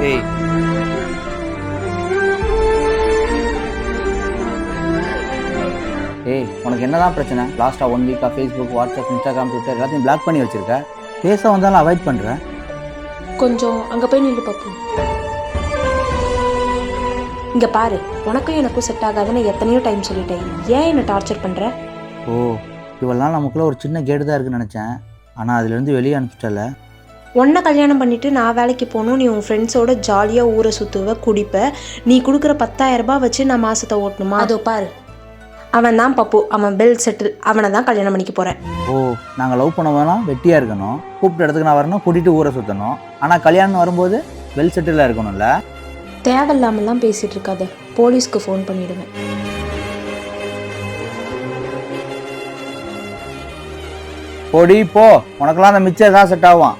ஏய் உனக்கு என்னதான் பிரச்சனை? லாஸ்ட்டாக 1 வீக்காக ஃபேஸ்புக், வாட்ஸ்அப், இன்ஸ்டாகிராம், ட்விட்டர் எல்லாத்தையும் பிளாக் பண்ணி வச்சிருக்க. பேச வந்தாலும் அவாய்ட் பண்ணுறேன். கொஞ்சம் அங்கே போய் நின்று பார்ப்போம். இங்கே பாரு, உனக்கும் எனக்கும் செட் ஆகாதுன்னு எத்தனையோ டைம் சொல்லிட்டேன். ஏன் என்னை டார்ச்சர் பண்ணுற? ஓ, இவெல்லாம் நமக்குள்ள ஒரு சின்ன கேடு தான் இருக்குன்னு நினச்சேன். ஆனால் அதுலேருந்து வெளியே அனுப்பிச்சிட்டல. உன்னை கல்யாணம் பண்ணிவிட்டு நான் வேலைக்கு போகணும், நீ உன் ஃப்ரெண்ட்ஸோட ஜாலியாக ஊரை சுற்றுவ, குடிப்ப. நீ கொடுக்குற 10,000 ரூபாய் வச்சு நான் மாதத்தை ஓட்டணுமா? அதோ பாரு, அவன் தான் பப்பு, அவன் பெல் செட்டில், அவனை தான் கல்யாணம் பண்ணிக்க போகிறேன். ஓ, நாங்கள் லவ் பண்ண வேணாம், வெட்டியாக இருக்கணும், கூப்பிட்ட இடத்துக்கு நான் வரணும், கூட்டிகிட்டு ஊரை சுற்றணும். ஆனால் கல்யாணம் வரும்போது வெல் செட்டிலாக இருக்கணும்ல. தேவையில்லாமலாம் பேசிகிட்டு இருக்காத, போலீஸ்க்கு ஃபோன் பண்ணிவிடுவேன். போடி போ, உனக்கெல்லாம் அந்த மிச்சம் தான் செட் ஆகும்.